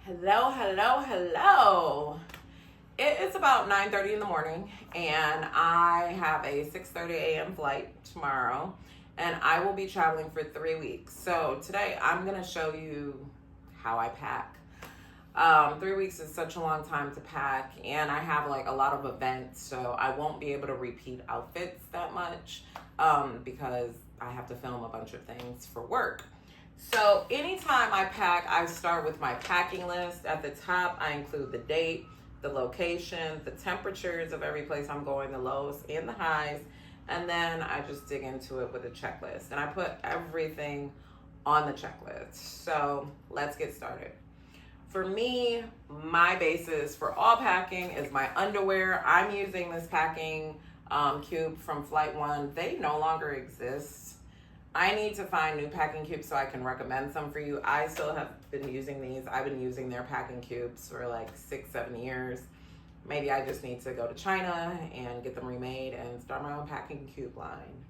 Hello, hello, hello. It is about 9:30 in the morning, and I have a 6:30 a.m. flight tomorrow, and I will be traveling for 3 weeks. So today I'm gonna show you how I pack. 3 weeks is such a long time to pack, and I have like a lot of events, so I won't be able to repeat outfits that much because I have to film a bunch of things for work. So anytime I pack, I start with my packing list. At the top, I include the date, the location, the temperatures of every place I'm going, the lows and the highs, and then I just dig into it with a checklist. And I put everything on the checklist. So let's get started. For me, my basis for all packing is my underwear. I'm using this packing cube from Flight One. They no longer exist. I need to find new packing cubes so I can recommend some for you. I still have been using these. I've been using their packing cubes for like 6-7 years. Maybe I just need to go to China and get them remade and start my own packing cube line.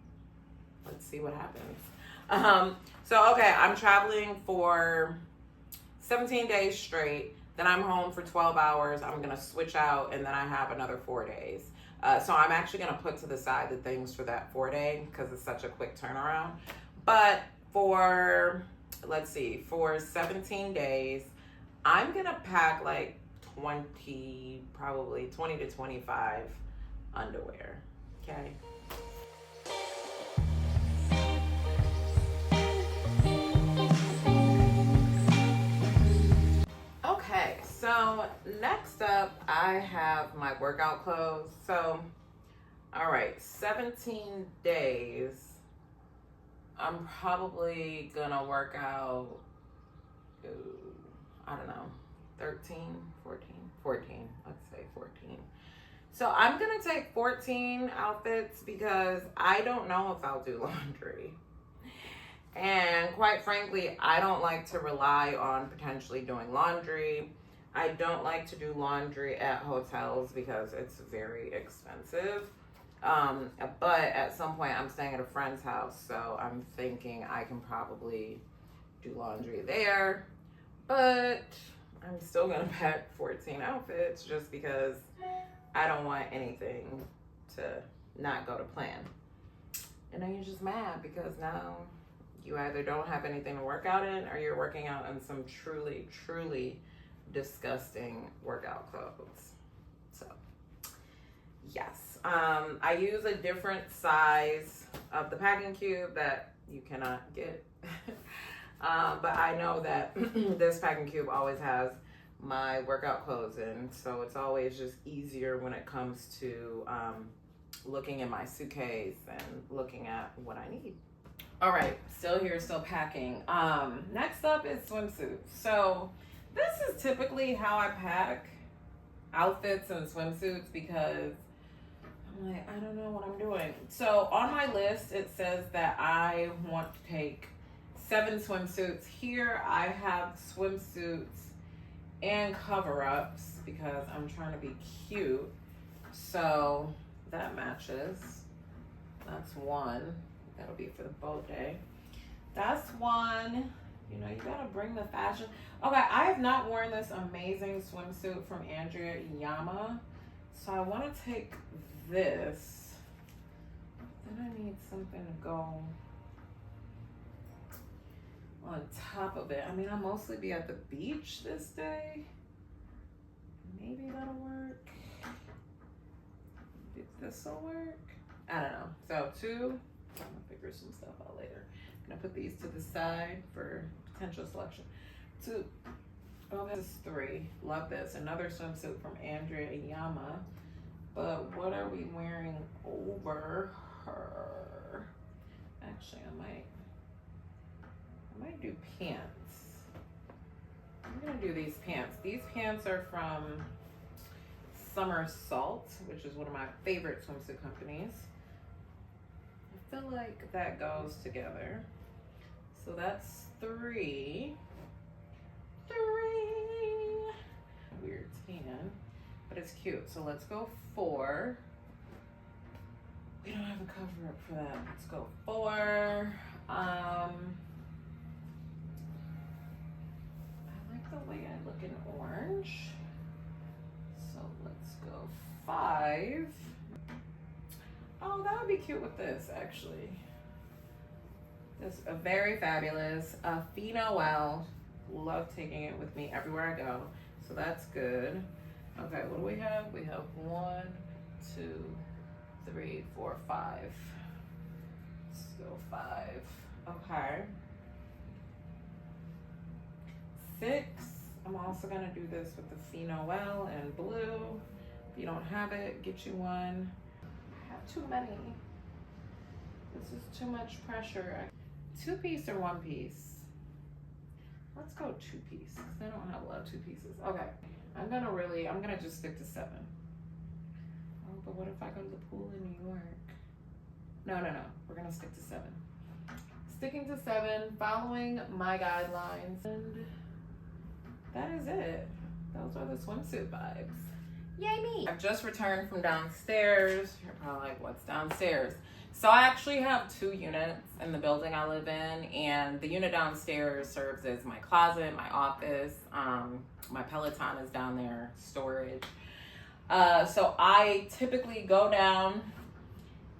Let's see what happens. Okay, I'm traveling for 17 days straight. Then I'm home for 12 hours. I'm gonna switch out, and then I have another 4 days. So I'm actually gonna put to the side the things for that 4 day because it's such a quick turnaround. But for 17 days, I'm gonna pack like 20 to 25 underwear. Okay. Okay, so next up, I have my workout clothes. So, all right, 17 days. I'm probably gonna work out, I don't know, 13, 14, let's say 14. So I'm gonna take 14 outfits because I don't know if I'll do laundry. And quite frankly, I don't like to rely on potentially doing laundry. I don't like to do laundry at hotels because it's very expensive. But at some point, I'm staying at a friend's house, so I'm thinking I can probably do laundry there. But I'm still gonna pack 14 outfits just because I don't want anything to not go to plan. And then you're just mad because now you either don't have anything to work out in, or you're working out in some truly, truly disgusting workout clothes. So, yes. I use a different size of the packing cube that you cannot get. But I know that this packing cube always has my workout clothes in, so it's always just easier when it comes to looking in my suitcase and looking at what I need. All right, still here, still packing. Next up is swimsuits. So this is typically how I pack outfits and swimsuits because I'm like, I don't know what I'm doing. So on my list, it says that I want to take 7 swimsuits. Here I have swimsuits and cover-ups because I'm trying to be cute. So that matches. That's one. That'll be for the boat day. That's one. You know, you gotta bring the fashion. Okay, I have not worn this amazing swimsuit from Andrea Iyama, so I want to take this. Then I need something to go on top of it. I mean, I'll mostly be at the beach this day. Maybe that'll work. This will work. I don't know. So 2. I'm gonna figure some stuff out later. I'm gonna put these to the side for potential selection. 2. Oh, this is 3. Love this. Another swimsuit from Andrea Iyama. But what are we wearing over her? Actually, I might do pants. I'm gonna do these pants. These pants are from Summer Salt, which is one of my favorite swimsuit companies. I feel like that goes together. So that's 3. Weird tan, but it's cute. So let's go 4. We don't have a cover up for that. Let's go 4. I like the way I look looking orange. So let's go 5. Oh, that would be cute with this, actually. This is a very fabulous Fee Noel. Love taking it with me everywhere I go. So that's good. Okay, what do we have? We have 1, 2, 3, 4, 5. Let's go 5. Okay. 6. I'm also gonna do this with the Fee Noel and blue. If you don't have it, get you one. I have too many. This is too much pressure. 2-piece or 1-piece? Let's go 2-piece, because I don't have a lot of 2 pieces. Okay, I'm gonna just stick to 7. Oh, but what if I go to the pool in New York? No. We're gonna stick to 7. Sticking to 7, following my guidelines, and that is it. Those are the swimsuit vibes. Yay me! I've just returned from downstairs. You're probably like, what's downstairs? So I actually have 2 units in the building I live in, and the unit downstairs serves as my closet, my office. My Peloton is down there, storage. So I typically go down,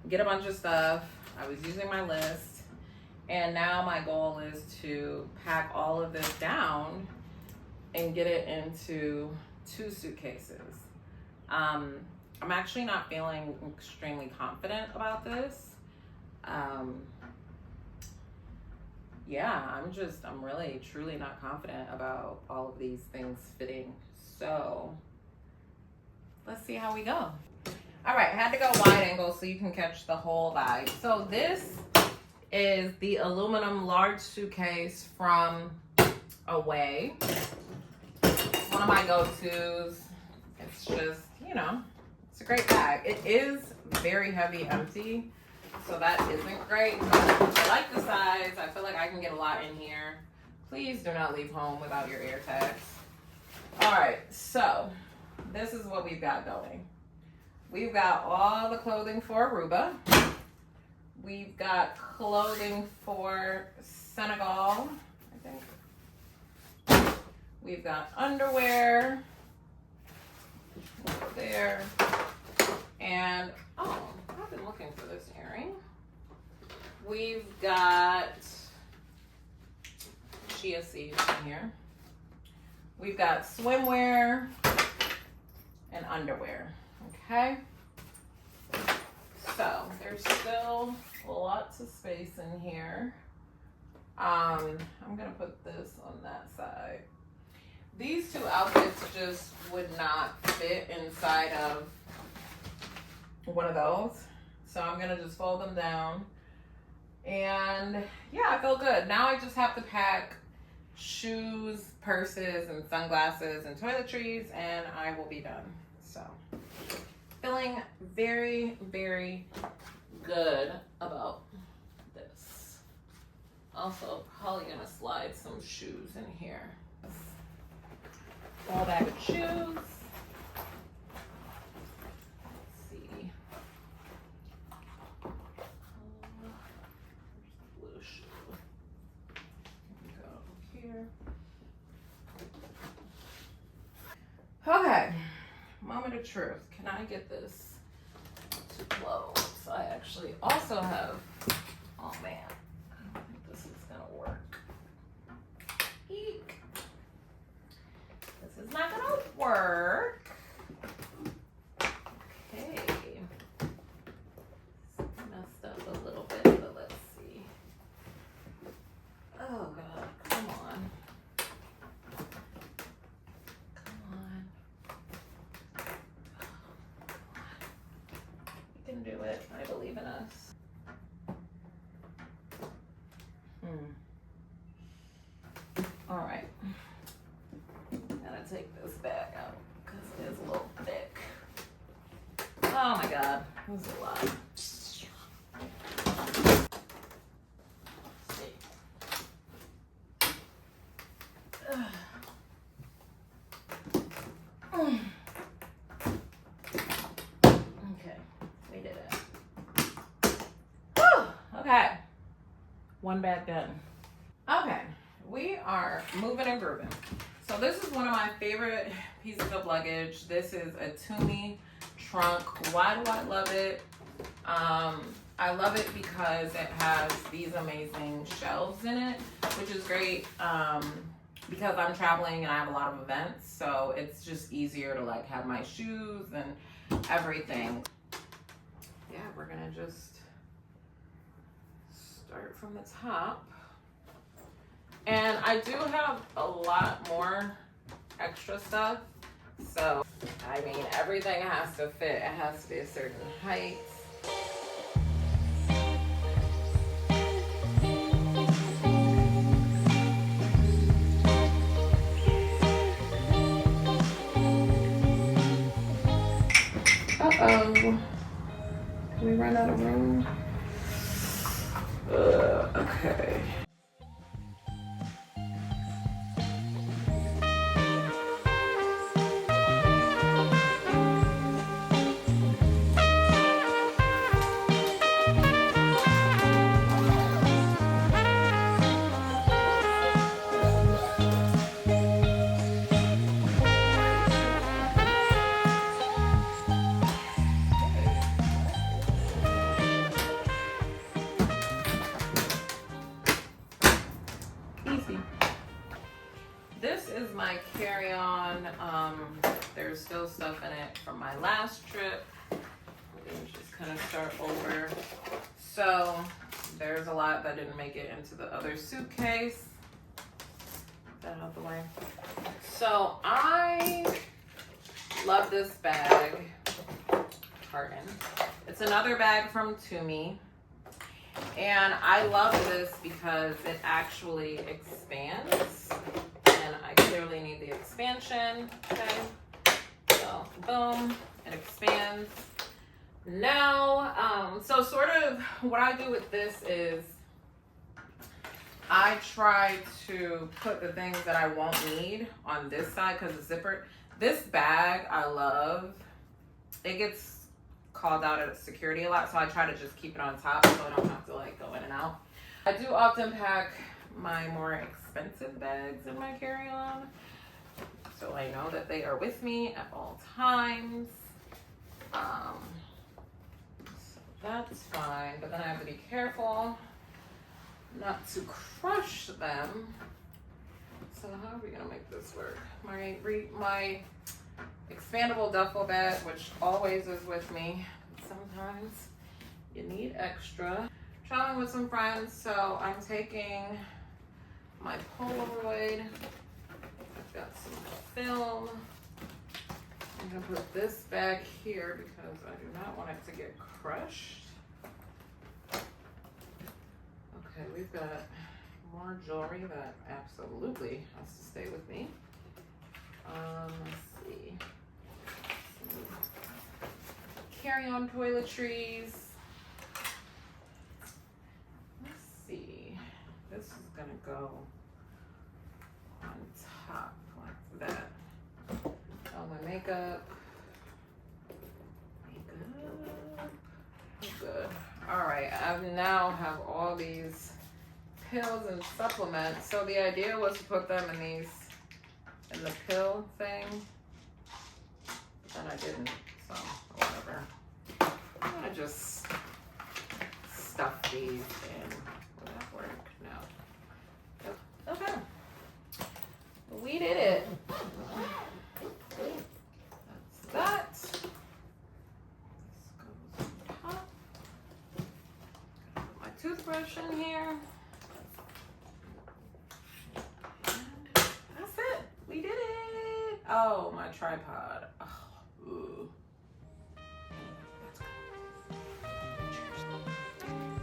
get a bunch of stuff. I was using my list, and now my goal is to pack all of this down and get it into 2 suitcases. I'm actually not feeling extremely confident about this. Yeah, I'm really truly not confident about all of these things fitting. So let's see how we go. All right, had to go wide angle so you can catch the whole vibe. So this is the aluminum large suitcase from Away. One of my go-tos. It's just, you know, it's a great bag. It is very heavy empty, so that isn't great. But I like the size. I feel like I can get a lot in here. Please do not leave home without your air tags. All right, so this is what we've got going. We've got all the clothing for Aruba. We've got clothing for Senegal, I think. We've got underwear over there. And, oh, I've been looking for this earring. We've got chia seeds in here. We've got swimwear and underwear, okay? So there's still lots of space in here. I'm gonna put this on that side. These 2 outfits just would not fit inside of one of those. So I'm gonna just fold them down. And yeah, I feel good. Now I just have to pack shoes, purses, and sunglasses and toiletries, and I will be done. So feeling very, very good about this. Also, probably gonna slide some shoes in here. Small bag of shoes. Let's see. Blue shoe. Go here. Okay. Moment of truth. Can I get this to close? I actually also have. Oh man. I don't think this is gonna work. Eek. This is not gonna work. Okay. Messed up a little bit, but let's see. Oh God, come on. Come on. We can do it. I believe in us. All right. Take this bag out because it is a little thick. Oh my God, this is a lot. Let's see. Okay, we did it. Whew, okay, one bag done. Okay, we are moving and grooving. So this is one of my favorite pieces of luggage. This is a Tumi trunk. Why do I love it? I love it because it has these amazing shelves in it, which is great because I'm traveling and I have a lot of events. So it's just easier to like have my shoes and everything. Yeah, we're gonna just start from the top. And I do have a lot more extra stuff. So, I mean, everything has to fit. It has to be a certain height. Uh-oh. Can we run out of room? Okay. This is my carry-on. There's still stuff in it from my last trip. We're gonna just kind of start over. So there's a lot that didn't make it into the other suitcase. Get that out of the way. So I love this bag. Carton. It's another bag from Tumi. And I love this because it actually expands. And I clearly need the expansion, okay? So, boom, it expands. Now, so sort of what I do with this is I try to put the things that I won't need on this side because the zipper. This bag I love. It gets called out at security a lot, so I try to just keep it on top so I don't have to like go in and out. I do often pack my more expensive bags in my carry-on, so I know that they are with me at all times. So that's fine, but then I have to be careful not to crush them. So how are we gonna make this work? My expandable duffel bag, which always is with me. Sometimes you need extra. Traveling with some friends, so I'm taking my Polaroid. I've got some film. I'm gonna put this back here because I do not want it to get crushed. Okay, we've got more jewelry that absolutely has to stay with me. Let's see. Carry-on toiletries. Let's see. This is gonna go on top like that. Oh, my makeup. Good. All right, I now have all these pills and supplements. So the idea was to put them in the pill thing, and I didn't, so whatever. I'm gonna just stuff these in. Will that work? No. Okay. We did it. That's that. This goes on top. Put my toothbrush in here. Oh, my tripod. Oh, ooh.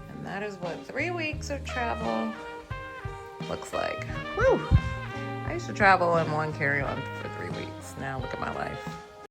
And that is what 3 weeks of travel looks like. Woo! I used to travel in one carry-on for 3 weeks. Now look at my life.